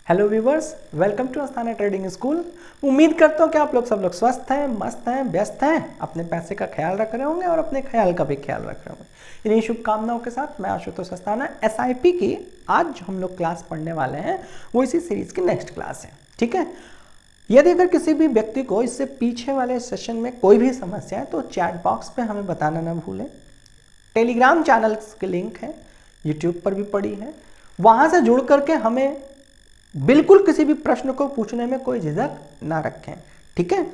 Hello viewers, welcome to Asthana trading school. उम्मीद करता हूँ कि आप लोग सब लोग स्वस्थ हैं, मस्त हैं, व्यस्त हैं, अपने पैसे का ख्याल रख रहे होंगे और अपने ख्याल का भी ख्याल रख रहे होंगे। इन्हीं शुभकामनाओं के साथ मैं आशुतोष अस्थाना एसआईपी की आज जो हम लोग क्लास पढ़ने वाले हैं वो इसी सीरीज की नेक्स्ट क्लास है। ठीक है, यदि अगर किसी भी व्यक्ति को इससे पीछे वाले सेशन में कोई भी समस्या है तो चैट बॉक्स पे हमें बताना ना भूलें। टेलीग्राम चैनल्स के लिंक है, यूट्यूब पर भी पड़ी है, वहाँ से जुड़ करके हमें बिल्कुल किसी भी प्रश्न को पूछने में कोई झिझक ना रखें। ठीक है,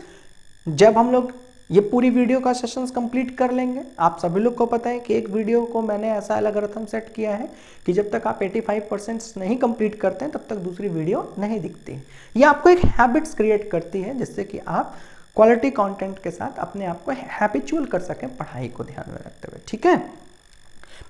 जब हम लोग ये पूरी वीडियो का सेशंस कंप्लीट कर लेंगे, आप सभी लोग को पता है कि एक वीडियो को मैंने ऐसा एल्गोरिथम सेट किया है कि जब तक आप 85% नहीं कंप्लीट करते हैं तब तक दूसरी वीडियो नहीं दिखती। ये आपको एक हैबिट्स क्रिएट करती है जिससे कि आप क्वालिटी कंटेंट के साथ अपने आप को हैबिचुअल कर सकें पढ़ाई को ध्यान में रखते हुए। ठीक है,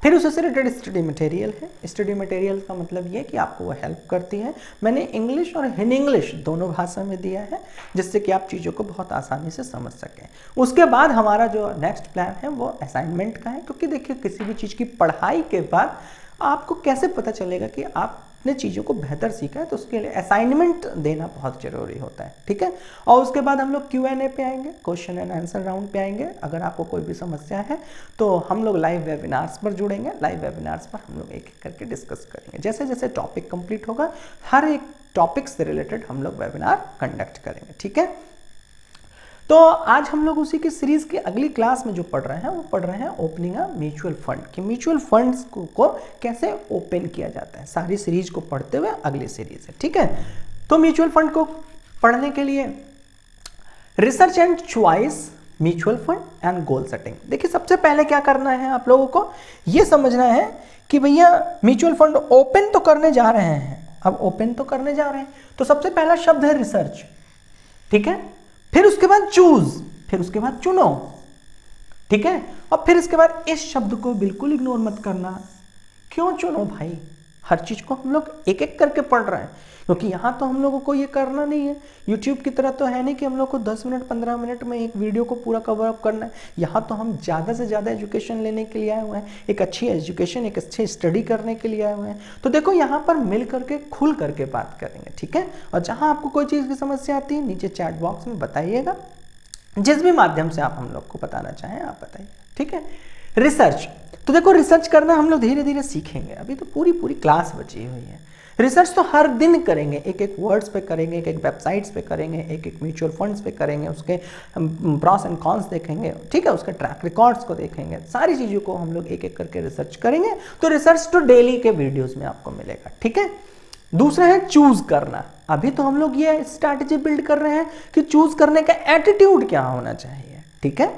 फिर उससे रिलेटेड स्टडी मटेरियल है। स्टडी मटेरियल का मतलब ये कि आपको वो हेल्प करती है। मैंने इंग्लिश और हिंदी इंग्लिश दोनों भाषा में दिया है जिससे कि आप चीज़ों को बहुत आसानी से समझ सकें। उसके बाद हमारा जो नेक्स्ट प्लान है वो असाइनमेंट का है, क्योंकि देखिए किसी भी चीज़ की पढ़ाई के बाद आपको कैसे पता चलेगा कि आपने चीज़ों को बेहतर सीखा है, तो उसके लिए असाइनमेंट देना बहुत ज़रूरी होता है। ठीक है, और उसके बाद हम लोग Q&A पे आएंगे, क्वेश्चन एंड आंसर राउंड पे आएंगे। अगर आपको कोई भी समस्या है तो हम लोग लाइव वेबिनार्स पर जुड़ेंगे। लाइव वेबिनार्स पर हम लोग एक एक करके डिस्कस करेंगे। जैसे जैसे टॉपिक कंप्लीट होगा हर एक टॉपिक से रिलेटेड हम लोग वेबिनार कंडक्ट करेंगे। ठीक है, तो आज हम लोग उसी की सीरीज की अगली क्लास में जो पढ़ रहे हैं वो पढ़ रहे हैं ओपनिंग अ म्यूचुअल फंड कि म्यूचुअल फंड्स को कैसे ओपन किया जाता है। सारी सीरीज को पढ़ते हुए अगली सीरीज है। ठीक है, तो म्यूचुअल फंड को पढ़ने के लिए research and choice, mutual fund and goal setting. देखिए सबसे पहले क्या करना है, आप लोगों को ये समझना है कि भैया म्यूचुअल फंड ओपन तो करने जा रहे हैं। अब ओपन तो करने जा रहे हैं तो सबसे पहला शब्द है रिसर्च। ठीक है, फिर उसके बाद चूज, फिर उसके बाद चुनो। ठीक है, और फिर इसके बाद इस शब्द को बिल्कुल इग्नोर मत करना। क्यों चुनो भाई, हर चीज को हम लोग एक एक करके पढ़ रहे हैं, क्योंकि यहाँ तो हम लोगों को ये करना नहीं है। यूट्यूब की तरह तो है नहीं कि हम लोग को 10 मिनट 15 मिनट में एक वीडियो को पूरा कवर अप करना है। यहाँ तो हम ज़्यादा से ज़्यादा एजुकेशन लेने के लिए आए हुए हैं, एक अच्छी एजुकेशन, एक अच्छी स्टडी करने के लिए आए हुए हैं। तो देखो यहाँ पर मिल करके खुल करके बात करेंगे। ठीक है, और जहाँ आपको कोई चीज़ की समस्या आती है नीचे चैट बॉक्स में बताइएगा, जिस भी माध्यम से आप हम लोग को बताना चाहें आप बताइए। ठीक है, रिसर्च, तो देखो रिसर्च करना हम लोग धीरे धीरे सीखेंगे, अभी तो पूरी पूरी क्लास बची हुई है। रिसर्च तो हर दिन करेंगे, एक एक वर्ड्स पे करेंगे, एक एक वेबसाइट्स पे करेंगे, एक एक म्यूचुअल फंड्स पे करेंगे, उसके प्रॉस एंड कॉन्स देखेंगे। ठीक है, उसके ट्रैक रिकॉर्ड्स को देखेंगे, सारी चीज़ों को हम लोग एक एक करके रिसर्च करेंगे। तो रिसर्च तो डेली के वीडियोज़ में आपको मिलेगा। ठीक है, दूसरा है चूज करना। अभी तो हम लोग ये स्ट्रैटेजी बिल्ड कर रहे हैं कि चूज करने का एटीट्यूड क्या होना चाहिए। ठीक है,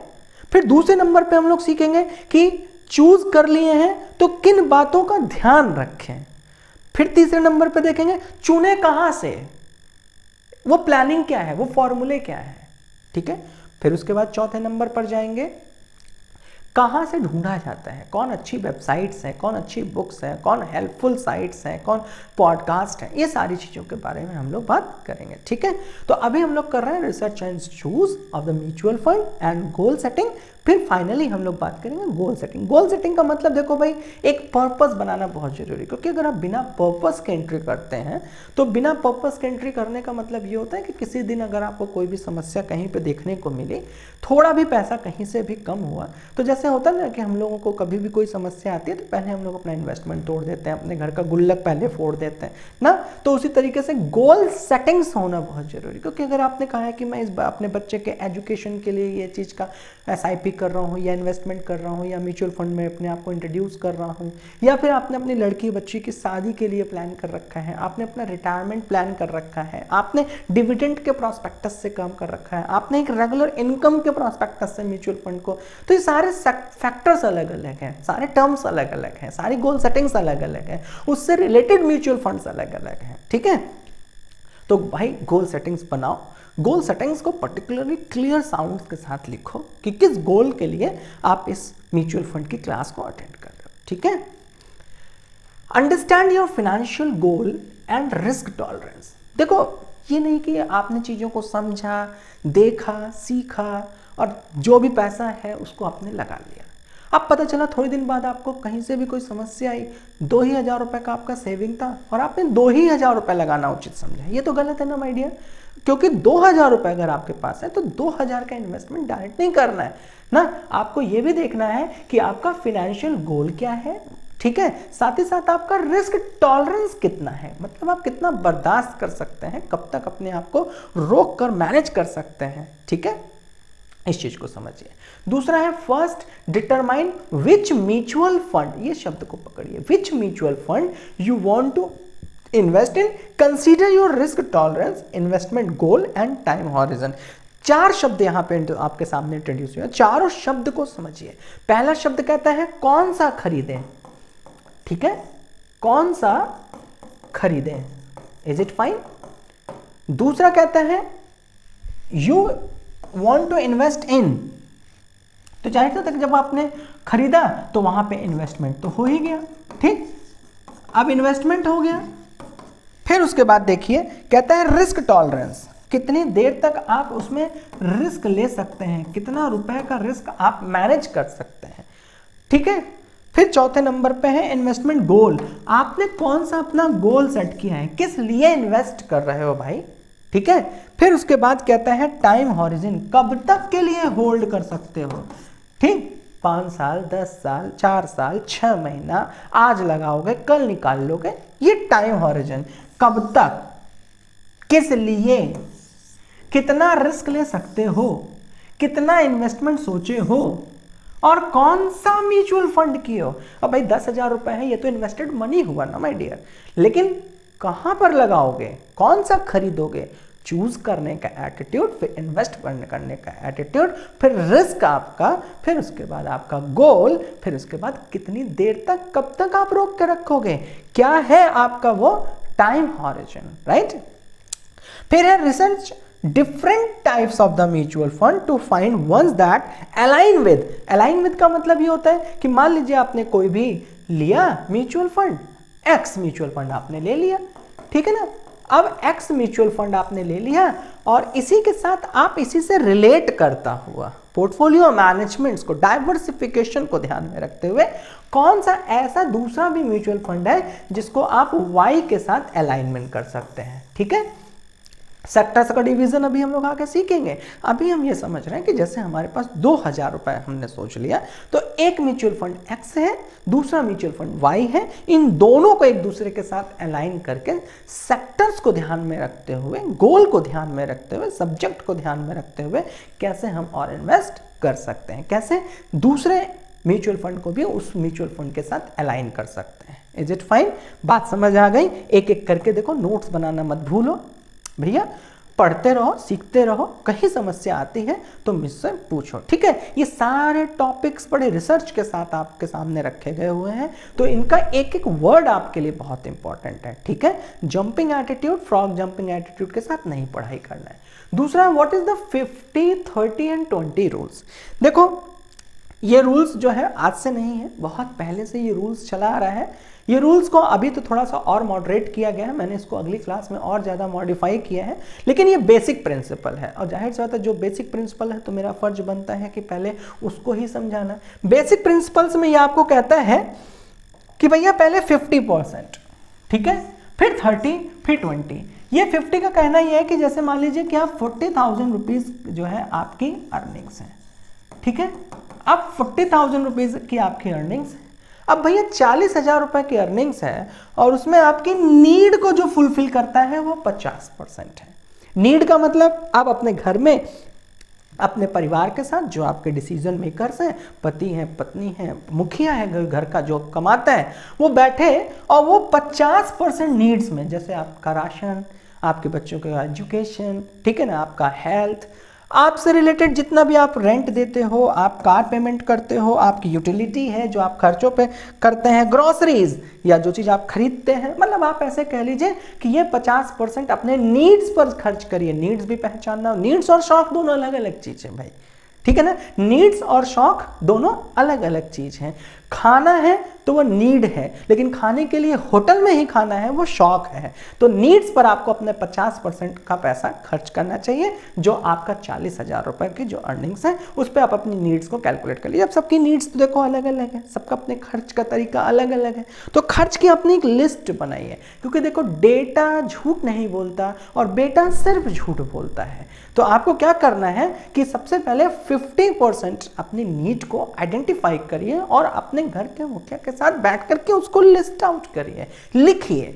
फिर दूसरे नंबर पे हम लोग सीखेंगे कि चूज कर लिए हैं तो किन बातों का ध्यान रखें। फिर तीसरे नंबर पे देखेंगे चुने कहां से, वो प्लानिंग क्या है, वो फॉर्मूले क्या है। ठीक है, फिर उसके बाद चौथे नंबर पर जाएंगे कहाँ से ढूंढा जाता है, कौन अच्छी वेबसाइट्स हैं, कौन अच्छी बुक्स हैं, कौन हेल्पफुल साइट्स हैं, कौन पॉडकास्ट है, ये सारी चीज़ों के बारे में हम लोग बात करेंगे। ठीक है, तो अभी हम लोग कर रहे हैं research and choose of the mutual fund and goal setting. फिर फाइनली हम लोग बात करेंगे गोल सेटिंग। गोल सेटिंग का मतलब देखो भाई, एक पर्पस बनाना बहुत जरूरी है, क्योंकि अगर आप बिना पर्पस के एंट्री करते हैं तो बिना पर्पस के एंट्री करने का मतलब ये होता है कि किसी दिन अगर आपको कोई भी समस्या कहीं पे देखने को मिली, थोड़ा भी पैसा कहीं से भी कम हुआ, तो जैसे होता है ना कि हम लोगों को कभी भी कोई समस्या आती है तो पहले हम लोग अपना इन्वेस्टमेंट तोड़ देते हैं, अपने घर का गुल्लक पहले फोड़ देते हैं ना। तो उसी तरीके से गोल सेटिंग्स होना बहुत जरूरी, क्योंकि अगर आपने कहा है कि मैं अपने बच्चे के एजुकेशन के लिए ये चीज़ का SIP कर रहा हूँ या इन्वेस्टमेंट कर रहा हूँ या म्यूचुअल फंड में अपने आप को इंट्रोड्यूस कर रहा हूँ, या फिर आपने अपनी लड़की बच्ची की शादी के लिए प्लान कर रखा है, आपने अपना रिटायरमेंट प्लान कर रखा है, आपने डिविडेंड के प्रॉस्पेक्टस से काम कर रखा है, आपने एक रेगुलर इनकम के प्रॉस्पेक्टस से म्यूचुअल फंड को, तो ये सारे फैक्टर्स अलग अलग हैं, सारे टर्म्स अलग अलग हैं, सारी गोल सेटिंग्स अलग अलग हैं, उससे रिलेटेड म्यूचुअल फंड्स अलग अलग हैं। ठीक है, तो भाई गोल सेटिंग्स बनाओ। गोल सेटिंग्स को पर्टिकुलरली क्लियर साउंड्स के साथ लिखो कि किस गोल के लिए आप इस म्यूचुअल फंड की क्लास को अटेंड कर रहे हो। ठीक है, understand your financial goal and risk tolerance. देखो ये नहीं कि आपने चीज़ों को समझा, देखा, सीखा और जो भी पैसा है उसको आपने लगा लिया। अब पता चला थोड़े दिन बाद आपको कहीं से भी कोई समस्या आई, 2,000 रुपये का आपका सेविंग था और आपने 2,000 रुपये लगाना उचित समझा। ये तो गलत है ना माय डियर, क्योंकि 2,000 रुपये अगर आपके पास है तो 2,000 का इन्वेस्टमेंट डायरेक्ट नहीं करना है ना, आपको ये भी देखना है कि आपका फिनेंशियल गोल क्या है, ठीक है, साथ ही साथ आपका रिस्क टॉलरेंस कितना है, मतलब आप कितना बर्दाश्त कर सकते हैं, कब तक अपने आप को रोक कर मैनेज कर सकते हैं, ठीक है, इस चीज को समझिए। दूसरा है first determine which mutual fund, ये शब्द को पकड़िए, which mutual fund you want to invest in, consider your risk tolerance, investment goal and time horizon. 4 शब्द यहां पे आपके सामने इंट्रोड्यूस हुए, चारों शब्द को समझिए। पहला शब्द कहता है कौन सा खरीदें, ठीक है, कौन सा खरीदें, इज इट फाइन। दूसरा कहता है you want to invest in, तो जाहिर तक जब आपने खरीदा तो वहां पे इन्वेस्टमेंट तो हो ही गया, ठीक, अब इन्वेस्टमेंट हो गया, फिर उसके बाद देखिए कहता है रिस्क टॉलरेंस, कितनी देर तक आप उसमें रिस्क ले सकते हैं, कितना रुपए का रिस्क आप मैनेज कर सकते हैं, ठीक है। फिर चौथे नंबर पे है इन्वेस्टमेंट गोल, आपने कौन सा अपना गोल सेट किया है, किस लिए इन्वेस्ट कर रहे हो भाई, ठीक है। फिर उसके बाद कहता है टाइम हॉरिजन, कब तक के लिए होल्ड कर सकते हो, ठीक, 5 साल, 10 साल, 4 साल, 6 महीना, आज लगाओगे कल निकाल लोगे, ये टाइम हॉरिजन, कब तक, किस लिए, कितना रिस्क ले सकते हो, कितना इन्वेस्टमेंट सोचे हो, और कौन सा म्यूचुअल फंड किए हो। अब भाई 10,000 रुपए है, ये तो इन्वेस्टेड मनी हुआ ना माय डियर, लेकिन कहां पर लगाओगे, कौन सा खरीदोगे, चूज करने का एटीट्यूड, फिर इन्वेस्ट करने का एटीट्यूड, फिर रिस्क आपका, फिर उसके बाद आपका गोल, फिर उसके बाद कितनी देर तक, कब तक आप रोक के रखोगे, क्या है आपका वो टाइम हॉरिजन, राइट। फिर है research different types of the mutual fund to find ones that align with का मतलब ये होता है कि मान लीजिए आपने कोई भी लिया mutual fund, x mutual fund आपने ले लिया, ठीक है ना, अब एक्स म्यूचुअल फंड आपने ले लिया और इसी के साथ आप इसी से रिलेट करता हुआ पोर्टफोलियो मैनेजमेंट्स को, डाइवर्सिफिकेशन को ध्यान में रखते हुए कौन सा ऐसा दूसरा भी म्यूचुअल फंड है जिसको आप वाई के साथ अलाइनमेंट कर सकते हैं, ठीक है। सेक्टर्स का डिवीजन अभी हम लोग आगे सीखेंगे, अभी हम ये समझ रहे हैं कि जैसे हमारे पास 2,000 रुपए हमने सोच लिया, तो एक म्यूचुअल फंड एक्स है, दूसरा म्यूचुअल फंड वाई है, इन दोनों को एक दूसरे के साथ अलाइन करके सेक्टर्स को ध्यान में रखते हुए, गोल को ध्यान में रखते हुए, सब्जेक्ट को ध्यान में रखते हुए कैसे हम और इन्वेस्ट कर सकते हैं, कैसे दूसरे म्यूचुअल फंड को भी उस म्यूचुअल फंड के साथ अलाइन कर सकते हैं। इज इट फाइन, बात समझ आ गई। एक एक करके देखो, नोट्स बनाना मत भूलो भैया, पढ़ते रहो, सीखते रहो, कहीं समस्या आती है तो मुझसे पूछो, ठीक है। ये सारे टॉपिक्स बड़े रिसर्च के साथ आपके सामने रखे गए हुए हैं, तो इनका एक एक वर्ड आपके लिए बहुत इंपॉर्टेंट है, ठीक है। Jumping attitude, frog jumping attitude के साथ नहीं पढ़ाई करना है। दूसरा, what is the 50, 30 and 20 rules. देखो ये रूल्स जो है आज से नहीं है, बहुत पहले से ये रूल्स चला आ रहा है। ये रूल्स को अभी तो थोड़ा सा और मॉडरेट किया गया है, मैंने इसको अगली क्लास में और ज़्यादा मॉडिफाई किया है, लेकिन ये बेसिक प्रिंसिपल है और जाहिर सी बात है जो बेसिक प्रिंसिपल है तो मेरा फर्ज बनता है कि पहले उसको ही समझाना। बेसिक प्रिंसिपल्स में ये आपको कहता है कि भैया पहले 50%, ठीक है, फिर 30, फिर 20। ये 50 का कहना ये है कि जैसे मान लीजिए कि आप 40,000 रुपीज़ जो है आपकी अर्निंग्स है, ठीक है, अब 40,000 रुपीज़ की आपकी अर्निंग्स है। अब भैया 40,000 रुपए की अर्निंग्स है और उसमें आपकी नीड को जो फुलफिल करता है वो 50% है। नीड का मतलब आप अपने घर में अपने परिवार के साथ जो आपके डिसीजन मेकर्स हैं, पति हैं, पत्नी हैं, मुखिया है घर का जो कमाता है, वो बैठे और वो 50% नीड्स में, जैसे आपका राशन, आपके बच्चों का एजुकेशन, ठीक है ना, आपका हेल्थ, आपसे रिलेटेड जितना भी आप रेंट देते हो, आप कार पेमेंट करते हो, आपकी यूटिलिटी है जो आप खर्चों पे करते हैं, ग्रोसरीज या जो चीज़ आप खरीदते हैं, मतलब आप ऐसे कह लीजिए कि ये 50% अपने नीड्स पर खर्च करिए। नीड्स भी पहचानना, नीड्स और शौक दोनों अलग अलग चीज़ है भाई, ठीक है ना, नीड्स और शौक दोनों अलग अलग चीज़ हैं। खाना है तो वो नीड है, लेकिन खाने के लिए होटल में ही खाना है वो शौक है। तो नीड्स पर आपको अपने 50% का पैसा खर्च करना चाहिए, जो आपका 40,000 रुपए की जो अर्निंग्स है उस पर आप अपनी नीड्स को कैलकुलेट कर लीजिए। अब सबकी नीड्स तो देखो अलग अलग है, सबका अपने खर्च का तरीका अलग अलग है, तो खर्च की अपनी एक लिस्ट बनाइए, क्योंकि देखो डेटा झूठ नहीं बोलता और बेटा सिर्फ झूठ बोलता है। तो आपको क्या करना है कि सबसे पहले 50% अपनी नीड को आइडेंटिफाई करिए और अपने घर के मुखिया के साथ बैठ करके उसको लिस्ट आउट करिए, लिखिए।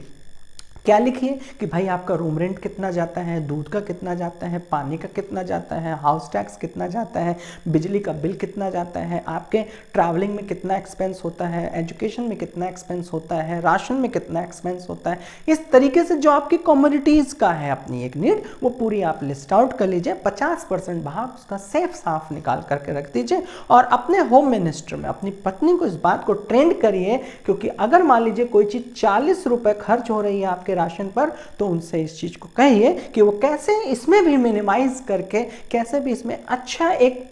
क्या लिखिए कि भाई आपका रूम रेंट कितना जाता है, दूध का कितना जाता है, पानी का कितना जाता है, हाउस टैक्स कितना जाता है, बिजली का बिल कितना जाता है, आपके ट्रैवलिंग में कितना एक्सपेंस होता है, एजुकेशन में कितना एक्सपेंस होता है, राशन में कितना एक्सपेंस होता है। इस तरीके से जो आपकी कमोडिटीज़ का है अपनी एक नीड, वो पूरी आप लिस्ट आउट कर लीजिए। 50% बाहर उसका सेफ साफ निकाल करके रख दीजिए और अपने होम मिनिस्टर में अपनी पत्नी को इस बात को ट्रेंड करिए, क्योंकि अगर मान लीजिए कोई चीज़ 40 रुपये खर्च हो रही है आपके राशन पर, तो उनसे इस चीज को कहिए कि वो कैसे इसमें भी मिनिमाइज करके, कैसे भी इसमें अच्छा एक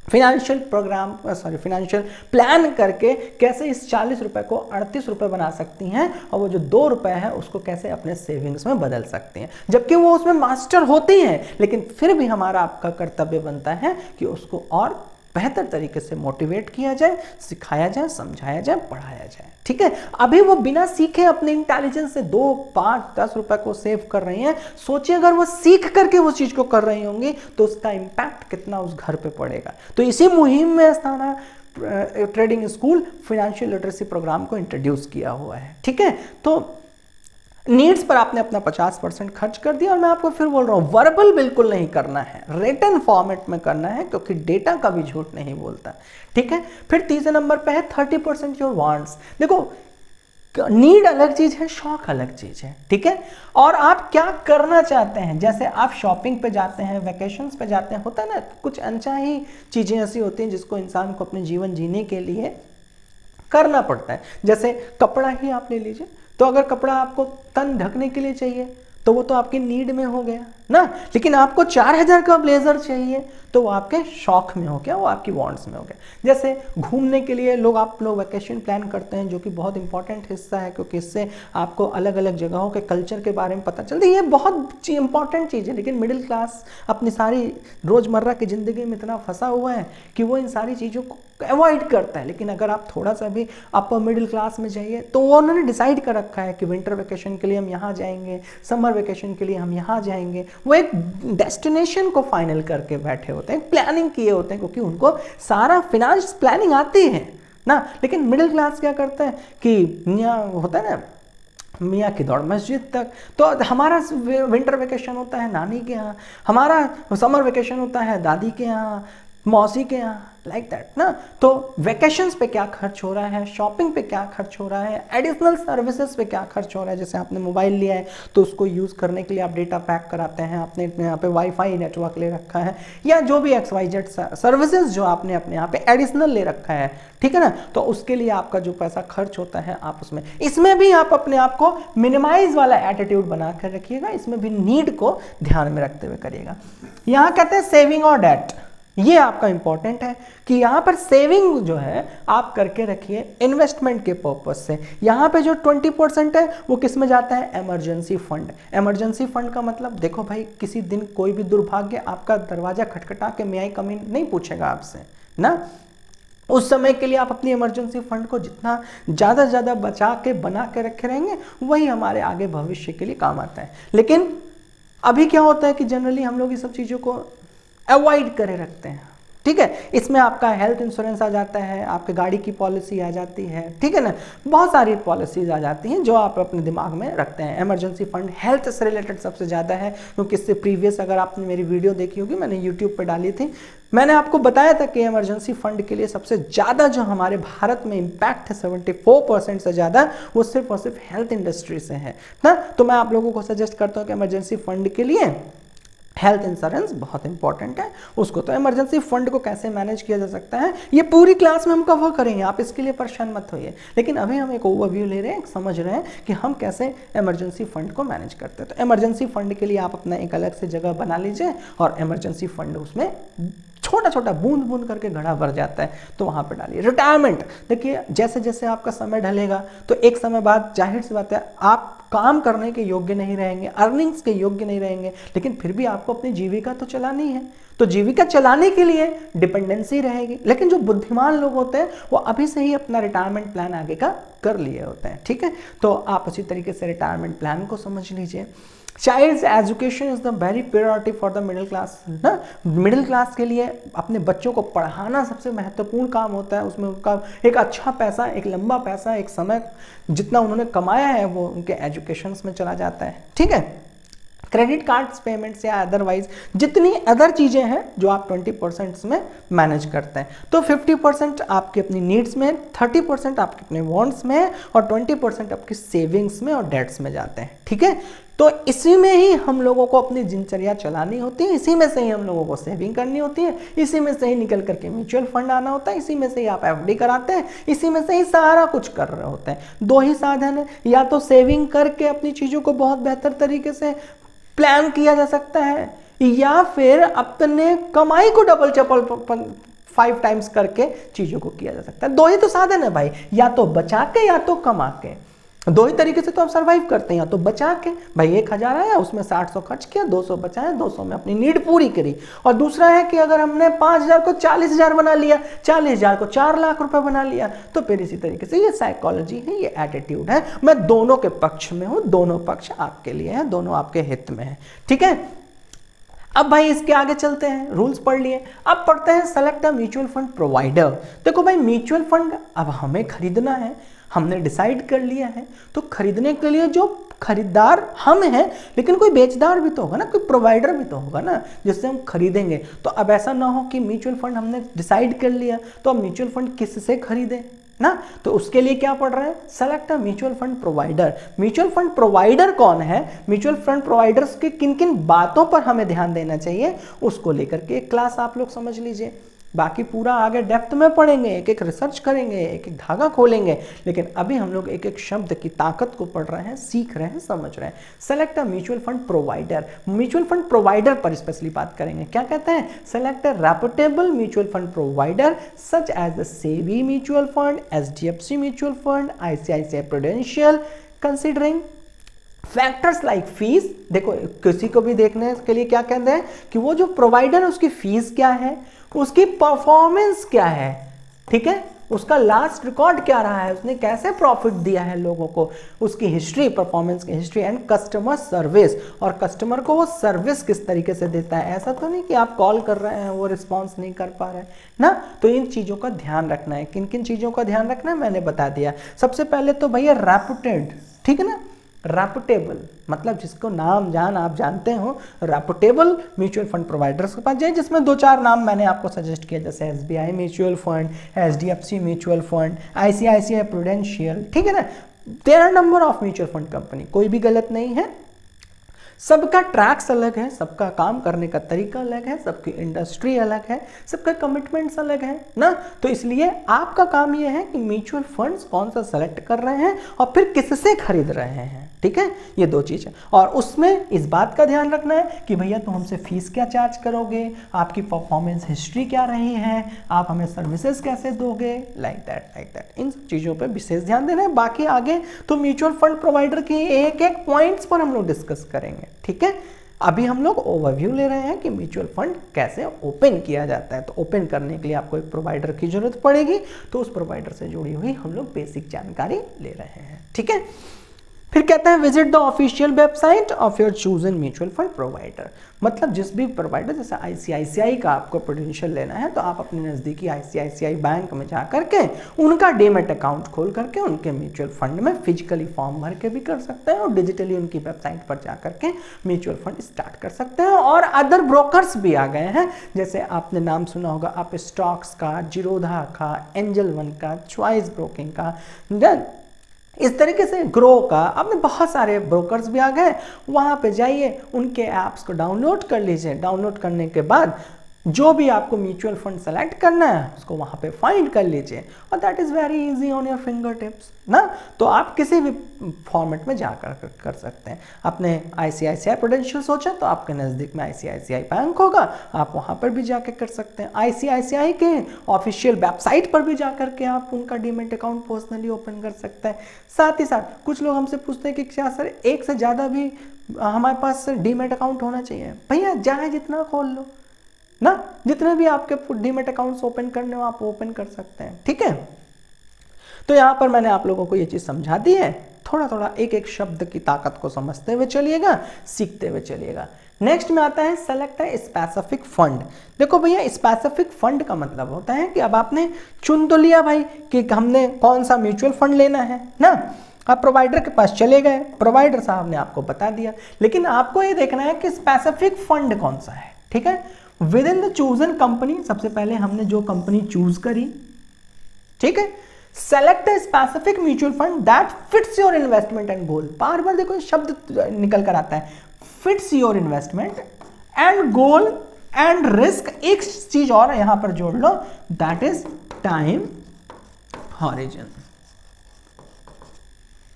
फाइनेंशियल प्लान करके कैसे इस 40 रुपए को 38 रुपए बना सकती हैं और वो जो 2 रुपए है उसको कैसे अपने सेविंग्स में बदल सकती हैं। जबकि वो उसमें मास्टर होती हैं, लेकिन फिर भी हमारा आपका कर्तव्य बनता है कि उसको और बेहतर तरीके से मोटिवेट किया जाए, सिखाया जाए, समझाया जाए, पढ़ाया जाए। ठीक है, अभी वो बिना सीखे अपने इंटेलिजेंस से 2, 5, 10 रुपए को सेव कर रही हैं। सोचिए अगर वो सीख करके वो चीज को कर रही होंगी तो उसका इंपैक्ट कितना उस घर पे पड़ेगा। तो इसी मुहिम में Asthana trading school financial literacy programme को इंट्रोड्यूस किया हुआ है। ठीक है, तो नीड्स पर आपने अपना 50% खर्च कर दिया और मैं आपको फिर बोल रहा हूं वर्बल बिल्कुल नहीं करना है, रिटन फॉर्मेट में करना है, क्योंकि डेटा का भी झूठ नहीं बोलता। ठीक है, फिर तीसरे नंबर पे है 30% योर वांट्स। देखो नीड अलग चीज है, शौक अलग चीज है। ठीक है, और आप क्या करना चाहते हैं, जैसे आप शॉपिंग पे जाते हैं, वेकेशंस पे जाते हैं, होता है ना कुछ अनचाही चीजें ऐसी होती हैं जिसको इंसान को अपने जीवन जीने के लिए करना पड़ता है। जैसे कपड़ा ही आप ले लीजिए, तो अगर कपड़ा आपको तन ढकने के लिए चाहिए तो वो तो आपकी नीड में हो गया ना, लेकिन आपको 4000 का ब्लेजर चाहिए तो वो आपके शौक में हो गया, वो आपकी वांट्स में हो गया। जैसे घूमने के लिए आप लोग वैकेशन प्लान करते हैं, जो कि बहुत इंपॉर्टेंट हिस्सा है, क्योंकि इससे आपको अलग अलग जगहों के कल्चर के बारे में पता चलता है। ये बहुत इंपॉर्टेंट चीज़ है, लेकिन मिडिल क्लास अपनी सारी रोज़मर्रा की ज़िंदगी में इतना फंसा हुआ है कि वो इन सारी चीज़ों को अवॉइड करता है। लेकिन अगर आप थोड़ा सा भी अपर मिडिल क्लास में जाइए तो वो उन्होंने डिसाइड कर रखा है कि विंटर वेकेशन के लिए हम यहाँ जाएंगे, समर वेकेशन के लिए हम यहाँ जाएंगे। वो एक डेस्टिनेशन को फाइनल करके बैठे होते हैं, प्लानिंग किए होते हैं, क्योंकि उनको सारा फिनांस प्लानिंग आती है ना। लेकिन मिडिल क्लास क्या करता है कि यहाँ होता है ना मियाँ की दौड़ मस्जिद तक। तो हमारा विंटर वेकेशन होता है नानी के यहाँ, हमारा समर वेकेशन होता है दादी के यहाँ, मौसी के यहाँ, लाइक दैट ना। तो वेकेशंस पे क्या खर्च हो रहा है, शॉपिंग पे क्या खर्च हो रहा है, एडिशनल सर्विसेज पे क्या खर्च हो रहा है। जैसे आपने मोबाइल लिया है तो उसको यूज़ करने के लिए आप डेटा पैक कराते हैं, आपने यहाँ पे वाईफाई नेटवर्क ले रखा है, या जो भी XYZ सर्विसेज जो आपने अपने यहाँ पे एडिशनल ले रखा है, ठीक है ना। तो उसके लिए आपका जो पैसा खर्च होता है आप उसमें, इसमें भी आप अपने आप को मिनिमाइज वाला एटीट्यूड बना कर रखिएगा, इसमें भी नीड को ध्यान में रखते हुए करिएगा। यहाँ कहते हैं सेविंग और डेट, ये आपका इंपॉर्टेंट है कि यहाँ पर सेविंग जो है आप करके रखिए इन्वेस्टमेंट के पर्पज से। यहाँ पे जो 20% है वो किस में जाता है, इमरजेंसी फंड। इमरजेंसी फंड का मतलब देखो भाई, किसी दिन कोई भी दुर्भाग्य आपका दरवाजा खटखटा के मे आई कम इन नहीं पूछेगा आपसे ना। उस समय के लिए आप अपनी इमरजेंसी फंड को जितना ज़्यादा से ज़्यादा बचा के बना के रखे रहेंगे, वही हमारे आगे भविष्य के लिए काम आता है। लेकिन अभी क्या होता है कि जनरली हम लोग ये सब चीज़ों को अवॉइड करे रखते हैं। ठीक है, इसमें आपका हेल्थ इंश्योरेंस आ जाता है, आपके गाड़ी की पॉलिसी आ जाती है, ठीक है ना, बहुत सारी पॉलिसीज आ जाती हैं जो आप अपने दिमाग में रखते हैं। इमरजेंसी फंड हेल्थ से रिलेटेड सबसे ज़्यादा है, क्योंकि इससे प्रीवियस अगर आपने मेरी वीडियो देखी होगी, मैंने यूट्यूब पर डाली थी, मैंने आपको बताया था कि इमरजेंसी फंड के लिए सबसे ज़्यादा जो हमारे भारत में इम्पैक्ट है 74% से ज़्यादा, वो सिर्फ और सिर्फ हेल्थ इंडस्ट्री से है ना। तो मैं आप लोगों को सजेस्ट करता हूँ कि इमरजेंसी फंड के लिए हेल्थ इंश्योरेंस बहुत इंपॉर्टेंट है उसको। तो इमरजेंसी फंड को कैसे मैनेज किया जा सकता है, ये पूरी क्लास में हम कवर करेंगे, आप इसके लिए परेशान मत होइए। लेकिन अभी हम एक ओवरव्यू ले रहे हैं, समझ रहे हैं कि हम कैसे इमरजेंसी फंड को मैनेज करते हैं। तो इमरजेंसी फंड के लिए आप अपना एक अलग से जगह बना लीजिए और इमरजेंसी फंड उसमें छोटा छोटा बूंद बूंद करके घड़ा भर जाता है, तो वहाँ पे डालिए। रिटायरमेंट, देखिए जैसे जैसे आपका समय ढलेगा तो एक समय बाद जाहिर सी बात है आप काम करने के योग्य नहीं रहेंगे, अर्निंग्स के योग्य नहीं रहेंगे, लेकिन फिर भी आपको अपनी जीविका तो चलानी है, तो जीविका चलाने के लिए डिपेंडेंसी रहेगी। लेकिन जो बुद्धिमान लोग होते हैं वो अभी से ही अपना रिटायरमेंट प्लान आगे का कर लिए होते हैं, ठीक है। तो आप उसी तरीके से रिटायरमेंट प्लान को समझ लीजिए। Child's education is the very priority for the middle class ना, मिडिल क्लास के लिए अपने बच्चों को पढ़ाना सबसे महत्वपूर्ण काम होता है। उसमें उनका एक अच्छा पैसा, एक लंबा पैसा, एक समय जितना उन्होंने कमाया है वो उनके एजुकेशंस में चला जाता है, ठीक है। क्रेडिट कार्ड्स पेमेंट्स या अदरवाइज जितनी अदर चीज़ें हैं जो आप 20% में मैनेज करते हैं, तो 50% आपकी अपनी नीड्स में, 30% आपके अपने वांट्स में और 20% आपकी सेविंग्स में और डेट्स में जाते हैं, ठीक है। तो इसी में ही हम लोगों को अपनी दिनचर्या चलानी होती है, इसी में से ही हम लोगों को सेविंग करनी होती है, इसी में से ही निकल करके म्यूचुअल फंड आना होता है, इसी में से ही आप एफडी कराते हैं, इसी में से ही सारा कुछ कर रहे होते हैं। दो ही साधन है, या तो सेविंग करके अपनी चीज़ों को बहुत बेहतर तरीके से प्लान किया जा सकता है, या फिर अपने कमाई को डबल चपल 5 टाइम्स करके चीज़ों को किया जा सकता है। दो ही तो साधन है भाई, या तो बचा के या तो कमा के, दो ही तरीके से तो आप सरवाइव करते हैं। या तो बचा के, भाई 1000 आया उसमें 60 खर्च किया, 200 बचाया, 200 में अपनी नीड पूरी करी। और दूसरा है कि अगर हमने 5000 को 40000 बना लिया, 40000 को 4 लाख रुपए बना लिया, तो फिर इसी तरीके से ये साइकोलॉजी है, ये एटीट्यूड है। मैं दोनों के पक्ष में हूं, दोनों पक्ष आपके लिए हैं, दोनों आपके हित में है, ठीक है। अब भाई इसके आगे चलते हैं, रूल्स पढ़ लिए, अब पढ़ते हैं select a mutual fund provider. देखो भाई म्यूचुअल फंड अब हमें खरीदना है, हमने डिसाइड कर लिया है, तो खरीदने के लिए जो खरीदार हम हैं, लेकिन कोई बेचदार भी तो होगा ना, कोई प्रोवाइडर भी तो होगा ना जिससे हम खरीदेंगे। तो अब ऐसा ना हो कि म्यूचुअल फंड हमने डिसाइड कर लिया तो अब म्यूचुअल फंड किससे खरीदें ना, तो उसके लिए क्या पढ़ रहे हैं, select a mutual fund provider. Mutual fund provider कौन है, म्यूचुअल फंड प्रोवाइडर्स की किन किन बातों पर हमें ध्यान देना चाहिए, उसको लेकर के एक क्लास आप लोग समझ लीजिए। बाकी पूरा आगे डेप्थ में पढ़ेंगे, एक एक रिसर्च करेंगे, एक एक धागा खोलेंगे, लेकिन अभी हम लोग एक एक शब्द की ताकत को पढ़ रहे हैं, सीख रहे हैं, समझ रहे हैं। Select a mutual fund provider, mutual fund provider पर स्पेशली बात करेंगे। क्या कहते हैं, select a reputable mutual fund provider such as the SEBI mutual fund, HDFC mutual fund, ICICI Prudential, considering factors like fees. देखो किसी को भी देखने के लिए क्या कहते हैं कि वो जो प्रोवाइडर है उसकी फीस क्या है, उसकी परफॉर्मेंस क्या है, ठीक है, उसका लास्ट रिकॉर्ड क्या रहा है, उसने कैसे प्रॉफिट दिया है लोगों को, उसकी हिस्ट्री, परफॉर्मेंस की हिस्ट्री, एंड कस्टमर सर्विस, और कस्टमर को वो सर्विस किस तरीके से देता है। ऐसा तो नहीं कि आप कॉल कर रहे हैं वो रिस्पॉन्स नहीं कर पा रहे हैं ना, तो इन चीज़ों का ध्यान रखना है। किन किन चीज़ों का ध्यान रखना है मैंने बता दिया। सबसे पहले तो भैया रेपुटेड, ठीक है ना, रेपुटेबल मतलब जिसको नाम जान आप जानते हो, रेपुटेबल म्यूचुअल फंड प्रोवाइडर्स के पास जाए, जिसमें 2-4 नाम मैंने आपको सजेस्ट किया, जैसे SBI mutual fund, HDFC mutual fund, ICICI Prudential, ठीक है ना। There are number of mutual fund company, कोई भी गलत नहीं है, सबका ट्रैक्स अलग है, सबका काम करने का तरीका अलग है, सबकी इंडस्ट्री अलग है, सबका कमिटमेंट्स अलग है ना। तो इसलिए आपका काम यह है कि म्यूचुअल फंड्स कौन सा सेलेक्ट कर रहे हैं और फिर किससे खरीद रहे हैं, ठीक है, ये 2 चीज़ है। और उसमें इस बात का ध्यान रखना है कि भैया तुम हमसे फीस क्या चार्ज करोगे, आपकी परफॉर्मेंस हिस्ट्री क्या रही है, आप हमें सर्विसेज कैसे दोगे, लाइक दैट इन सब चीज़ों पे विशेष ध्यान देना है। बाकी आगे तो म्यूचुअल फंड प्रोवाइडर की एक एक पॉइंट्स पर हम लोग डिस्कस करेंगे, ठीक है। अभी हम लोग ओवरव्यू ले रहे हैं कि म्यूचुअल फंड कैसे ओपन किया जाता है। तो ओपन करने के लिए आपको एक प्रोवाइडर की जरूरत पड़ेगी, तो उस प्रोवाइडर से जुड़ी हुई हम लोग बेसिक जानकारी ले रहे हैं, ठीक है। फिर कहते हैं visit the official website of your chosen mutual fund provider, मतलब जिस भी प्रोवाइडर, जैसे आईसीआईसीआई का आपको प्रूडेंशियल लेना है तो आप अपने नज़दीकी आईसीआईसीआई बैंक में जा करके उनका डीमैट अकाउंट खोल करके उनके म्यूचुअल फंड में फिजिकली फॉर्म भर के भी कर सकते हैं और डिजिटली उनकी वेबसाइट पर जा करके म्यूचुअल फंड स्टार्ट कर सकते हैं। और अदर ब्रोकर्स भी आ गए हैं, जैसे आपने नाम सुना होगा आप स्टॉक्स का, जीरोधा का, एंजल वन का, चॉइस ब्रोकिंग का, इस तरीके से ग्रो का, अब बहुत सारे ब्रोकर्स भी आ गए। वहाँ पे जाइए, उनके ऐप्स को डाउनलोड कर लीजिए, डाउनलोड करने के बाद जो भी आपको म्यूचुअल फंड सेलेक्ट करना है उसको वहाँ पे फाइंड कर लीजिए और that is very easy on your finger tips ना। तो आप किसी भी फॉर्मेट में जाकर कर सकते हैं। आपने ICICI प्रूडेंशियल सोचा तो आपके नज़दीक में ICICI बैंक होगा, आप वहाँ पर भी जाकर कर सकते हैं। ICICI के ऑफिशियल वेबसाइट पर भी जाकर के आप उनका डीमेट अकाउंट पर्सनली ओपन कर सकते हैं। साथ ही साथ कुछ लोग हमसे पूछते हैं कि क्या सर एक से ज़्यादा भी हमारे पास डीमेट अकाउंट होना चाहिए? भैया चाहे जितना खोल लो ना, जितने भी आपके डीमेट अकाउंट्स ओपन करने हो आप ओपन कर सकते हैं, ठीक है। तो यहाँ पर मैंने आप लोगों को ये चीज़ समझा दी है। थोड़ा थोड़ा एक एक शब्द की ताकत को समझते हुए चलिएगा, सीखते हुए चलिएगा। नेक्स्ट में आता है सेलेक्ट है स्पेसिफिक फंड। देखो भैया स्पेसिफिक फंड का मतलब होता है कि अब आपने चुन तो लिया भाई कि हमने कौन सा म्यूचुअल फंड लेना है ना, आप प्रोवाइडर के पास चले गए, प्रोवाइडर साहब ने आपको बता दिया, लेकिन आपको ये देखना है कि स्पेसिफिक फंड कौन सा है, ठीक है। Within the chosen company, सबसे पहले हमने जो कंपनी चूज करी, ठीक है। Select a specific mutual fund that fits your investment and goal. बार बार देखो शब्द निकल कर आता है, fits your investment and goal and risk. एक चीज और यहां पर जोड़ लो, दैट इज टाइम हॉरिजन,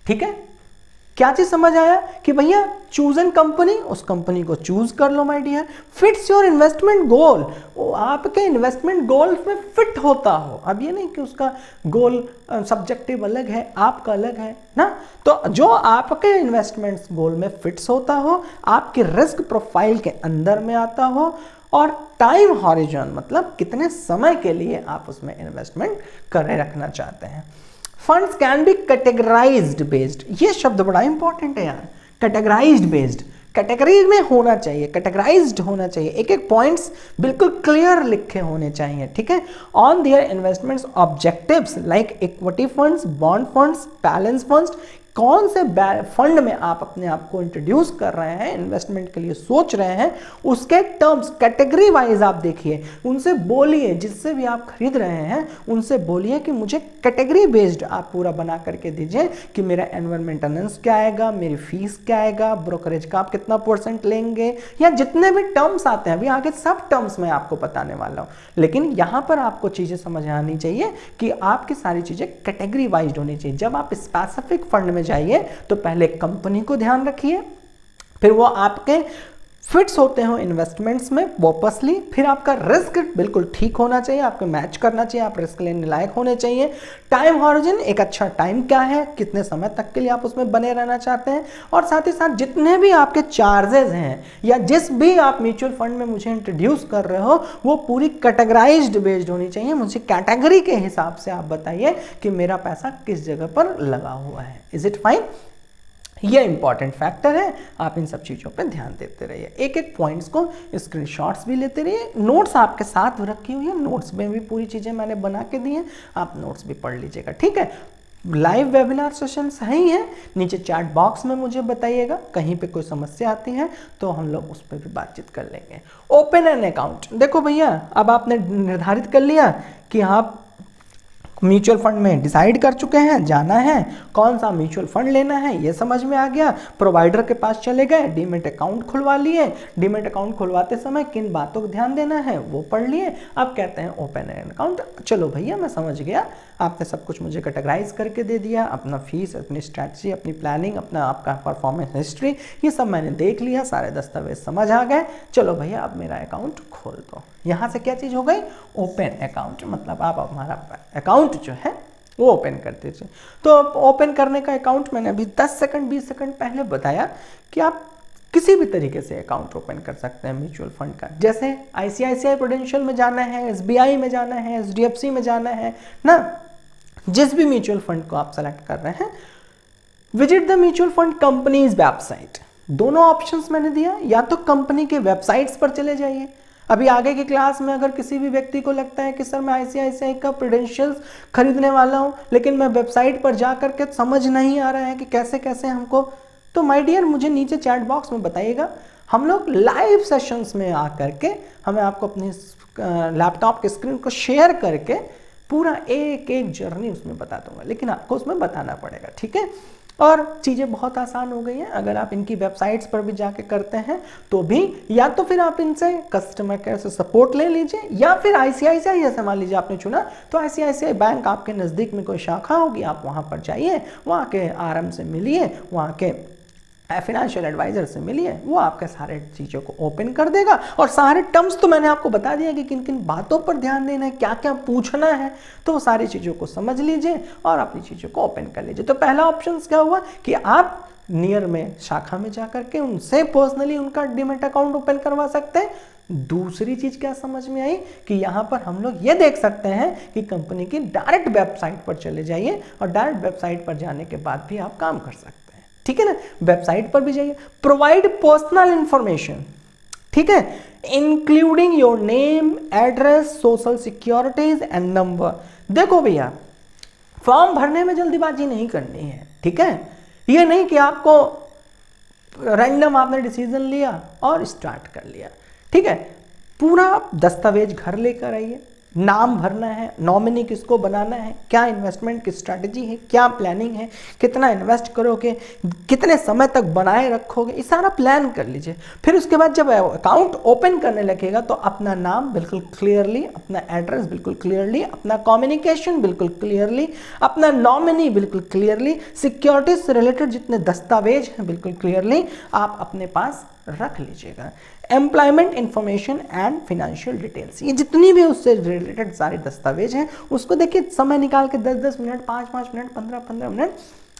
ठीक है। क्या चीज समझ आया कि भैया चूज एन कंपनी, उस कंपनी को चूज कर लो my dear. Fits your investment goal, वो आपके इन्वेस्टमेंट गोल में फिट होता हो। अब ये नहीं कि उसका गोल सब्जेक्टिव अलग है, आपका अलग है ना। तो जो आपके इन्वेस्टमेंट्स गोल में फिट्स होता हो, आपके रिस्क प्रोफाइल के अंदर में आता हो, और टाइम हॉरिजन मतलब कितने समय के लिए आप उसमें इन्वेस्टमेंट करे रखना चाहते हैं। Funds can be categorised based, ये शब्द बड़ा इंपॉर्टेंट है यार, कैटेगराइज्ड बेस्ड, कैटेगरी में होना चाहिए, कैटेगराइज्ड होना चाहिए, एक एक पॉइंट्स बिल्कुल क्लियर लिखे होने चाहिए, ठीक है। On their investments objectives like equity funds, bond funds, balance funds, कौन से फंड में आप अपने आप को इंट्रोड्यूस कर रहे हैं, इन्वेस्टमेंट के लिए सोच रहे हैं, उसके टर्म्स कैटेगरी वाइज आप देखिए, उनसे बोलिए, जिससे भी आप खरीद रहे हैं उनसे बोलिए कि मुझे कैटेगरी बेस्ड आप पूरा बना करके दीजिए कि मेरा एनुअल मेंटेनेंस क्या आएगा, मेरी फीस क्या आएगा, ब्रोकरेज का आप कितना % लेंगे, या जितने भी टर्म्स आते हैं, अभी आगे सब टर्म्स मैं आपको बताने वाला हूँ, लेकिन यहाँ पर आपको चीज़ें समझ आनी चाहिए कि आपकी सारी चीज़ें कैटेगरी वाइज होनी चाहिए। जब आप स्पेसिफिक फंड में जाइए तो पहले कंपनी को ध्यान रखिए, फिर वो आपके फिट्स होते हो इन्वेस्टमेंट्स में वापसली, फिर आपका रिस्क बिल्कुल ठीक होना चाहिए, आपको मैच करना चाहिए, आप रिस्क लेने लायक होने चाहिए। टाइम हॉरिजन, एक अच्छा टाइम क्या है, कितने समय तक के लिए आप उसमें बने रहना चाहते हैं, और साथ ही साथ जितने भी आपके चार्जेस हैं या जिस भी आप म्यूचुअल फंड में मुझे इंट्रोड्यूस कर रहे हो वो पूरी कैटेगराइज्ड बेस्ड होनी चाहिए। मुझे कैटेगरी के हिसाब से आप बताइए कि मेरा पैसा किस जगह पर लगा हुआ है। Is it fine? ये इंपॉर्टेंट फैक्टर है, आप इन सब चीज़ों पे ध्यान देते रहिए, एक एक पॉइंट्स को स्क्रीनशॉट्स भी लेते रहिए। नोट्स आपके साथ रखी हुई है, नोट्स में भी पूरी चीज़ें मैंने बना के दी हैं, आप नोट्स भी पढ़ लीजिएगा, ठीक है। लाइव वेबिनार सेशन सही है, नीचे चैट बॉक्स में मुझे बताइएगा, कहीं पे कोई समस्या आती है तो हम लोग उस पर भी बातचीत कर लेंगे। ओपन एन अकाउंट, देखो भैया अब आपने निर्धारित कर लिया कि आप म्यूचुअल फंड में डिसाइड कर चुके हैं, जाना है, कौन सा म्यूचुअल फंड लेना है ये समझ में आ गया, प्रोवाइडर के पास चले गए, डीमेट अकाउंट खुलवा लिए, डीमेट अकाउंट खुलवाते समय किन बातों को ध्यान देना है वो पढ़ लिए, अब कहते हैं ओपन एन अकाउंट। चलो भैया मैं समझ गया, आपने सब कुछ मुझे कैटेगराइज करके दे दिया, अपना फीस, अपनी स्ट्रैटेजी, अपनी प्लानिंग, अपना आपका परफॉर्मेंस हिस्ट्री, ये सब मैंने देख लिया, सारे दस्तावेज समझ आ गए, चलो भैया अब मेरा अकाउंट खोल दो। यहाँ से क्या चीज़ हो गई? ओपन अकाउंट, मतलब आप हमारा अकाउंट जो है वो ओपन कर दीजिए। तो ओपन करने का अकाउंट मैंने अभी 10 सेकंड 20 सेकंड पहले बताया कि आप किसी भी तरीके से अकाउंट ओपन कर सकते हैं म्यूचुअल फंड का, जैसे ICICI प्रूडेंशियल में जाना है, SBI में जाना है, HDFC में जाना है ना, जिस भी म्यूचुअल फंड को आप सेलेक्ट कर रहे हैं, visit the mutual fund companies website. दोनों ऑप्शंस मैंने दिया, या तो कंपनी के वेबसाइट्स पर चले जाइए। अभी आगे की क्लास में अगर किसी भी व्यक्ति को लगता है कि सर मैं ICICI का प्रूडेंशियल्स खरीदने वाला हूं लेकिन मैं वेबसाइट पर जा करके समझ नहीं आ रहा है कि कैसे कैसे हमको, तो माय डियर मुझे नीचे चैट बॉक्स में बताइएगा, हम लोग लाइव सेशंस में आकर के हमें आपको अपनी लैपटॉप के स्क्रीन को शेयर करके पूरा एक एक जर्नी उसमें बता दूंगा, लेकिन आपको उसमें बताना पड़ेगा, ठीक है। और चीज़ें बहुत आसान हो गई हैं। अगर आप इनकी वेबसाइट्स पर भी जाके करते हैं तो भी, या तो फिर आप इनसे कस्टमर केयर से सपोर्ट ले लीजिए, या फिर आईसीआईसीआई, जैसे मान लीजिए आपने चुना तो आईसीआईसीआई बैंक आपके नज़दीक में कोई शाखा होगी, आप वहाँ पर जाइए, वहाँ के आरएम से मिलिए, वहाँ के फाइनेंशियल एडवाइजर से मिलिए, वो आपके सारे चीज़ों को ओपन कर देगा। और सारे टर्म्स तो मैंने आपको बता दिया कि किन किन बातों पर ध्यान देना है, क्या क्या पूछना है, तो वो सारी चीज़ों को समझ लीजिए और अपनी चीज़ों को ओपन कर लीजिए। तो पहला ऑप्शन क्या हुआ कि आप नियर में शाखा में जाकर के उनसे पर्सनली उनका डीमैट अकाउंट ओपन करवा सकते हैं। दूसरी चीज़ क्या समझ में आई कि यहाँ पर हम लोग ये देख सकते हैं कि कंपनी की डायरेक्ट वेबसाइट पर चले जाइए और डायरेक्ट वेबसाइट पर जाने के बाद भी आप काम कर सकते हैं। ठीक है ना, वेबसाइट पर भी जाइए। प्रोवाइड पर्सनल इंफॉर्मेशन, ठीक है, including your name, address, social securities and number. देखो भैया, फॉर्म भरने में जल्दीबाजी नहीं करनी है, ठीक है। ये नहीं कि आपको रैंडम आपने डिसीजन लिया और स्टार्ट कर लिया, ठीक है। पूरा दस्तावेज घर लेकर आइए, नाम भरना है, नॉमिनी किसको बनाना है, क्या इन्वेस्टमेंट की स्ट्रैटेजी है, क्या प्लानिंग है, कितना इन्वेस्ट करोगे, कितने समय तक बनाए रखोगे, ये सारा प्लान कर लीजिए। फिर उसके बाद जब अकाउंट ओपन करने लगेगा तो अपना नाम बिल्कुल क्लियरली, अपना एड्रेस बिल्कुल क्लियरली, अपना कम्युनिकेशन बिल्कुल क्लियरली, अपना नॉमिनी बिल्कुल क्लियरली, सिक्योरिटी से रिलेटेड जितने दस्तावेज हैं बिल्कुल क्लियरली आप अपने पास रख लीजिएगा। Employment information and financial details, ये जितनी भी उससे रिलेटेड सारे दस्तावेज हैं उसको देखिए समय निकाल के 10-10 मिनट, 5-5 मिनट, 15-15 मिनट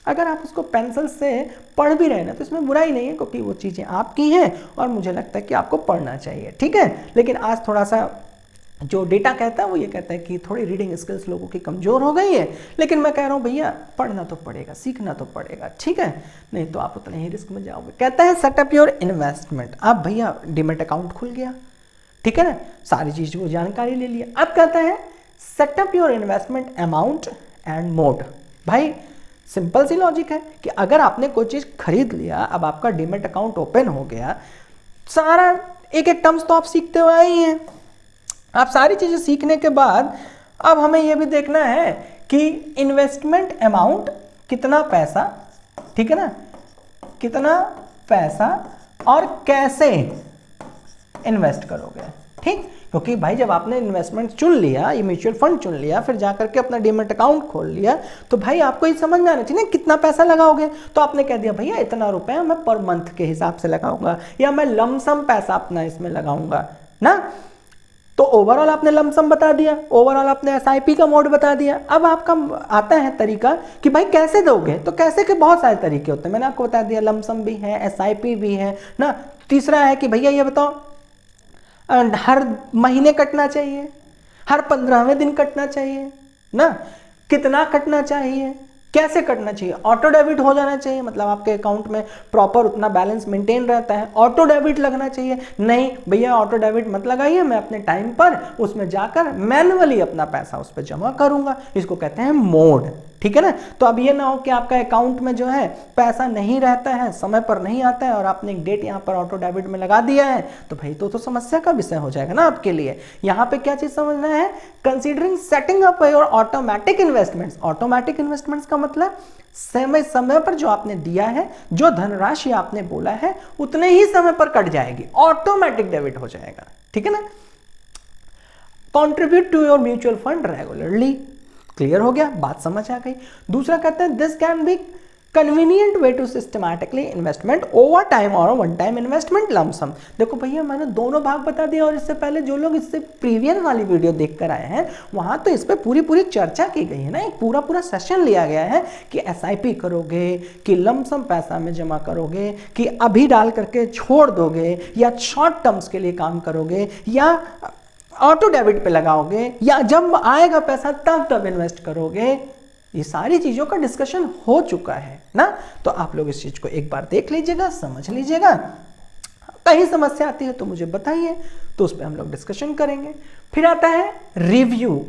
अगर आप उसको पेंसिल से पढ़ भी रहे ना तो इसमें बुराई नहीं है, क्योंकि वो चीज़ें आपकी हैं और मुझे लगता है कि आपको पढ़ना चाहिए, ठीक है। लेकिन आज थोड़ा सा जो डेटा कहता है वो ये कहता है कि थोड़ी रीडिंग स्किल्स लोगों की कमज़ोर हो गई है, लेकिन मैं कह रहा हूँ भैया पढ़ना तो पड़ेगा, सीखना तो पड़ेगा, ठीक है, नहीं तो आप उतने ही रिस्क में जाओगे। कहता है सेटअप योर इन्वेस्टमेंट। अब भैया डीमैट अकाउंट खुल गया, ठीक है ना, सारी चीज़ को जानकारी ले लिया। अब कहता है setup your investment amount and mode. भाई सिंपल सी लॉजिक है कि अगर आपने कोई चीज़ खरीद लिया, अब आपका डीमैट अकाउंट ओपन हो गया, सारा एक एक टर्म्स तो आप सीखते हुए आए हैं। आप सारी चीज़ें सीखने के बाद अब हमें यह भी देखना है कि इन्वेस्टमेंट अमाउंट कितना पैसा, ठीक है ना, कितना पैसा और कैसे इन्वेस्ट करोगे, ठीक। क्योंकि भाई जब आपने इन्वेस्टमेंट चुन लिया, ये म्यूचुअल फंड चुन लिया, फिर जाकर के अपना डीमैट अकाउंट खोल लिया, तो भाई आपको ये समझ में आना चाहिए ना कितना पैसा लगाओगे। तो आपने कह दिया भैया इतना रुपया मैं पर मंथ के हिसाब से लगाऊंगा या मैं लमसम पैसा अपना इसमें लगाऊंगा ना, तो ओवरऑल आपने लमसम बता दिया, ओवरऑल आपने एसआईपी का मोड बता दिया। अब आपका आता है तरीका कि भाई कैसे दोगे, तो कैसे के बहुत सारे तरीके होते हैं, मैंने आपको बता दिया, लमसम भी है, एसआईपी भी है ना। तीसरा है कि भैया ये बताओ हर महीने कटना चाहिए, हर 15वें दिन कटना चाहिए ना, कितना कटना चाहिए, कैसे कटना चाहिए, ऑटो डेबिट हो जाना चाहिए, मतलब आपके अकाउंट में प्रॉपर उतना बैलेंस मेंटेन रहता है, ऑटो डेबिट लगना चाहिए, नहीं भैया ऑटो डेबिट मत लगाइए, मैं अपने टाइम पर उसमें जाकर मैन्युअली अपना पैसा उस पर जमा करूंगा, इसको कहते हैं मोड, ठीक है ना। तो अब ये ना हो कि आपका अकाउंट में जो है पैसा नहीं रहता है, समय पर नहीं आता है और आपने एक डेट यहाँ पर ऑटो डेबिट में लगा दिया है, तो भाई तो समस्या का विषय हो जाएगा ना आपके लिए। यहाँ पे क्या चीज समझना है, considering setting up your automatic investments. Automatic investments का मतलब समय समय पर जो आपने दिया है, जो धनराशि आपने बोला है उतने ही समय पर कट जाएगी, ऑटोमेटिक डेबिट हो जाएगा, ठीक है ना। Contribute to your mutual fund regularly, clear हो गया, बात समझ आ गई। दूसरा कहते हैं this can be convenient way to systematically investment over time और वन टाइम इन्वेस्टमेंट लमसम। देखो भैया मैंने दोनों भाग बता दिया, और इससे पहले जो लोग इससे प्रीवियस वाली वीडियो देखकर आए हैं वहां तो इस पर पूरी चर्चा की गई है ना, एक पूरा सेशन लिया गया है कि एसआईपी करोगे कि लमसम पैसा में जमा करोगे कि अभी डाल करके छोड़ दोगे या शॉर्ट टर्म्स के लिए काम करोगे या ऑटो डेबिट पे लगाओगे या जब आएगा पैसा तब इन्वेस्ट करोगे। ये सारी चीजों का डिस्कशन हो चुका है ना, तो आप लोग इस चीज को एक बार देख लीजिएगा, समझ लीजिएगा। कहीं समस्या आती है तो मुझे बताइए, तो उस पर हम लोग डिस्कशन करेंगे। फिर आता है रिव्यू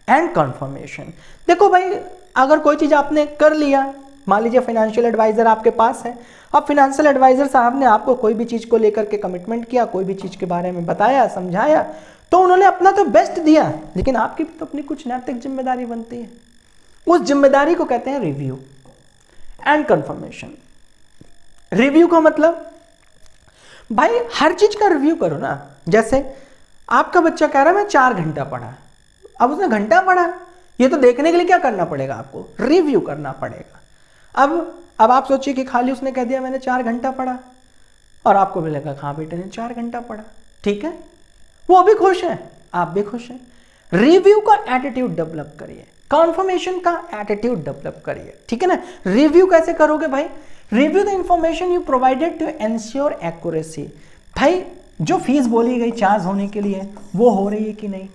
एंड कंफर्मेशन। देखो भाई अगर कोई चीज आपने कर लिया, मान लीजिए फाइनेंशियल एडवाइजर आपके पास है, अब फाइनेंशियल एडवाइजर साहब ने आपको कोई भी चीज को लेकर के कमिटमेंट किया, कोई भी चीज के बारे में बताया, समझाया, तो उन्होंने अपना तो बेस्ट दिया, लेकिन आपकी भी तो अपनी कुछ नैतिक जिम्मेदारी बनती है। उस जिम्मेदारी को कहते हैं रिव्यू एंड कंफर्मेशन। रिव्यू का मतलब भाई हर चीज का रिव्यू करो ना। जैसे आपका बच्चा कह रहा है मैं 4 घंटा पढ़ा, अब उसने घंटा पढ़ा, ये तो देखने के लिए क्या करना पड़ेगा आपको, रिव्यू करना पड़ेगा। अब आप सोचिए कि खाली उसने कह दिया मैंने 4 घंटा पढ़ा और आपको भी लगा हाँ बेटे ने 4 घंटा पढ़ा, ठीक है, वो भी खुश है, आप भी खुश हैं। रिव्यू का एटीट्यूड डेवलप करिए, कॉन्फर्मेशन का एटीट्यूड डेवलप करिए, ठीक है ना। रिव्यू कैसे करोगे भाई, review the information you provided to ensure accuracy. भाई जो फीस बोली गई चार्ज होने के लिए वो हो रही है कि नहीं,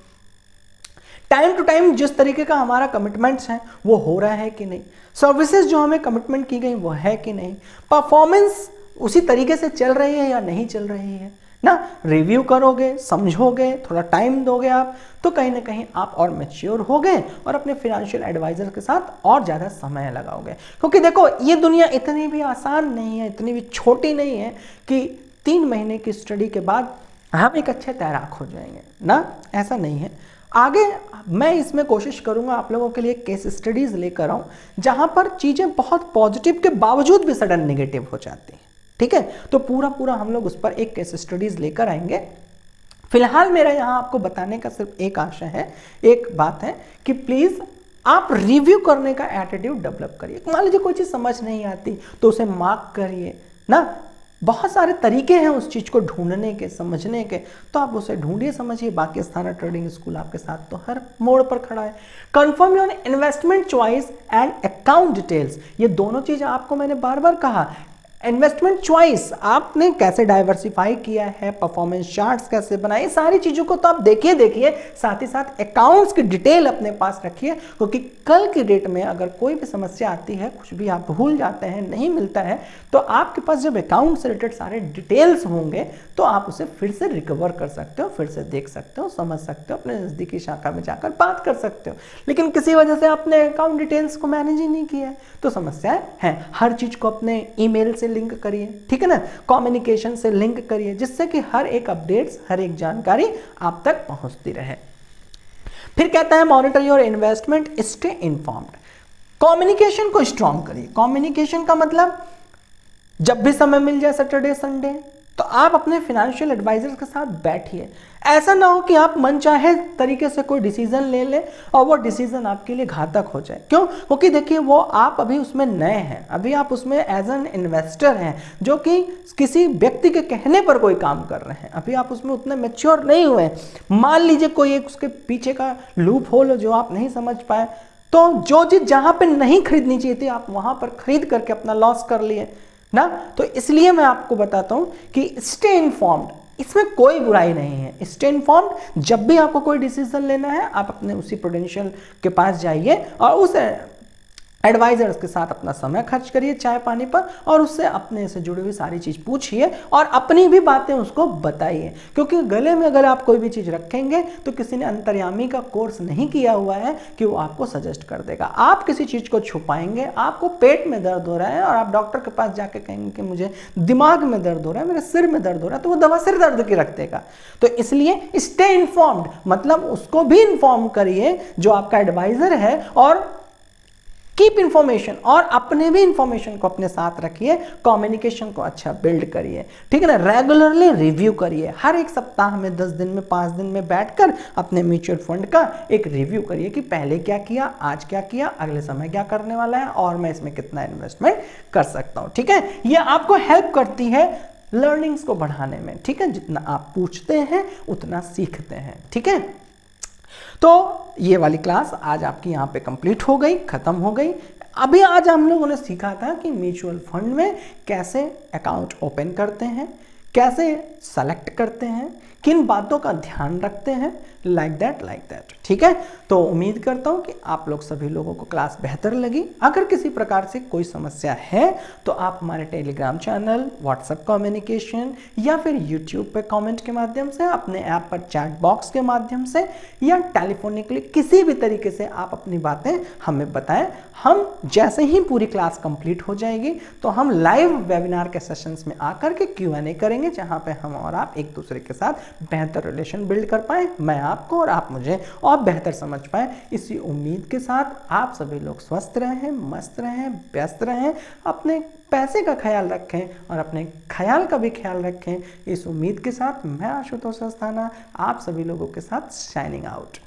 टाइम टू टाइम जिस तरीके का हमारा कमिटमेंट्स है वो हो रहा है कि नहीं, सर्विसेज जो हमें कमिटमेंट की गई वो है कि नहीं, परफॉर्मेंस उसी तरीके से चल रही है या नहीं चल रही है ना। रिव्यू करोगे, समझोगे, थोड़ा टाइम दोगे आप, तो कहीं ना कहीं आप और मैच्योर हो गए और अपने फाइनेंशियल एडवाइजर के साथ और ज़्यादा समय लगाओगे। क्योंकि देखो ये दुनिया इतनी भी आसान नहीं है, इतनी भी छोटी नहीं है कि 3 महीने की स्टडी के बाद हम एक अच्छे तैराक हो जाएंगे ना, ऐसा नहीं है। आगे मैं इसमें कोशिश करूंगा आप लोगों के लिए केस स्टडीज़ लेकर आऊँ जहाँ पर चीज़ें बहुत पॉजिटिव के बावजूद भी सडन नेगेटिव हो जाती हैं, ठीक है। तो पूरा हम लोग उस पर एक केस स्टडीज लेकर आएंगे। फिलहाल मेरा यहाँ आपको बताने का सिर्फ एक आशा है, एक बात है कि प्लीज़ आप रिव्यू करने का एटीट्यूड डेवलप करिए। मान लीजिए कोई चीज़ समझ नहीं आती तो उसे मार्क करिए ना, बहुत सारे तरीके हैं उस चीज़ को ढूंढने के, समझने के, तो आप उसे ढूंढिए, समझिए। बाकी अस्थाना ट्रेडिंग स्कूल आपके साथ तो हर मोड़ पर खड़ा है। Confirm your investment choice and account details, ये दोनों चीज़ आपको मैंने बार बार कहा। इन्वेस्टमेंट चॉइस आपने कैसे डाइवर्सिफाई किया है, परफॉर्मेंस चार्ट्स कैसे बनाए, सारी चीज़ों को तो आप देखिए, साथ ही साथ अकाउंट्स की डिटेल अपने पास रखिए, क्योंकि कल की डेट में अगर कोई भी समस्या आती है, कुछ भी आप भूल जाते हैं, नहीं मिलता है, तो आपके पास जब अकाउंट से रिलेटेड सारे डिटेल्स होंगे तो आप उसे फिर से रिकवर कर सकते हो, फिर से देख सकते हो, समझ सकते हो, अपने नज़दीकी शाखा में जाकर बात कर सकते हो। लेकिन किसी वजह से आपने अकाउंट डिटेल्स को मैनेज ही नहीं किया है तो समस्याएं हैं। हर चीज़ को अपने ईमेल से लिंक करिए, ठीक है ना, कम्युनिकेशन से लिंक करिए, जिससे कि हर एक अपडेट्स, हर एक जानकारी आप तक पहुंचती रहे। फिर कहता है monitor your investment, stay informed. Communication को स्ट्रॉन्ग करिए। कम्युनिकेशन का मतलब जब भी समय मिल जाए, सैटरडे संडे, तो आप अपने फाइनेंशियल एडवाइजर के साथ बैठिए। ऐसा ना हो कि आप मनचाहे तरीके से कोई डिसीजन ले लें और वो डिसीजन आपके लिए घातक हो जाए। क्यों? क्योंकि देखिए वो आप अभी उसमें नए हैं, अभी आप उसमें एज एन इन्वेस्टर हैं जो कि किसी व्यक्ति के कहने पर कोई काम कर रहे हैं, अभी आप उसमें उतने मैच्योर नहीं हुए। मान लीजिए कोई एक उसके पीछे का लूप होल हो जो आप नहीं समझ पाए, तो जो चीज़ जहाँ पर नहीं खरीदनी चाहिए थी आप वहाँ पर खरीद करके अपना लॉस कर लिए ना। तो इसलिए मैं आपको बताता हूं कि स्टे इन्फॉर्म्ड, इसमें कोई बुराई नहीं है। स्टे इन्फॉर्म्ड, जब भी आपको कोई डिसीजन लेना है आप अपने उसी प्रूडेंशियल के पास जाइए और उस एडवाइजर्स के साथ अपना समय खर्च करिए चाय पानी पर, और उससे अपने से जुड़ी हुई सारी चीज़ पूछिए और अपनी भी बातें उसको बताइए। क्योंकि गले में अगर आप कोई भी चीज़ रखेंगे तो किसी ने अंतर्यामी का कोर्स नहीं किया हुआ है कि वो आपको सजेस्ट कर देगा। आप किसी चीज़ को छुपाएंगे, आपको पेट में दर्द हो रहा है और आप डॉक्टर के पास जाके कहेंगे कि मुझे दिमाग में दर्द हो रहा है, मेरे सिर में दर्द हो रहा है, तो वो दवा सिर दर्द की रख देगा। तो इसलिए स्टे इन्फॉर्म्ड, मतलब उसको भी इन्फॉर्म करिए जो आपका एडवाइजर है, और कीप इंफॉर्मेशन, और अपने भी इंफॉर्मेशन को अपने साथ रखिए। कम्युनिकेशन को अच्छा बिल्ड करिए, ठीक है ना। रेगुलरली रिव्यू करिए, हर एक सप्ताह में 10 दिन में 5 दिन में बैठकर अपने म्यूचुअल फंड का एक रिव्यू करिए कि पहले क्या किया, आज क्या किया, अगले समय क्या करने वाला है और मैं इसमें कितना इन्वेस्टमेंट कर सकता हूँ, ठीक है। ये आपको हेल्प करती है लर्निंग्स को बढ़ाने में, ठीक है। जितना आप पूछते हैं उतना सीखते हैं, ठीक है। तो ये वाली क्लास आज आपकी यहाँ पे कंप्लीट हो गई, खत्म हो गई। अभी आज हम लोगों ने सीखा था कि म्यूचुअल फंड में कैसे अकाउंट ओपन करते हैं, कैसे सेलेक्ट करते हैं, किन बातों का ध्यान रखते हैं, लाइक दैट, ठीक है। तो उम्मीद करता हूँ कि आप लोग सभी लोगों को क्लास बेहतर लगी। अगर किसी प्रकार से कोई समस्या है तो आप हमारे टेलीग्राम चैनल, व्हाट्सएप कम्युनिकेशन या फिर यूट्यूब पे कमेंट के माध्यम से, अपने ऐप पर चैट बॉक्स के माध्यम से या टेलीफोनिकली किसी भी तरीके से आप अपनी बातें हमें बताएं। हम जैसे ही पूरी क्लास कंप्लीट हो जाएगी तो हम लाइव वेबिनार के सेशंस में आकर के Q&A करेंगे, जहाँ पे हम और आप एक दूसरे के साथ बेहतर रिलेशन बिल्ड कर पाएँ, मैं आपको और आप मुझे और बेहतर समझ पाएँ। इसी उम्मीद के साथ आप सभी लोग स्वस्थ रहें, मस्त रहें, व्यस्त रहें, अपने पैसे का ख्याल रखें और अपने ख्याल का भी ख्याल रखें। इस उम्मीद के साथ मैं आशुतोष अस्थाना आप सभी लोगों के साथ शाइनिंग आउट।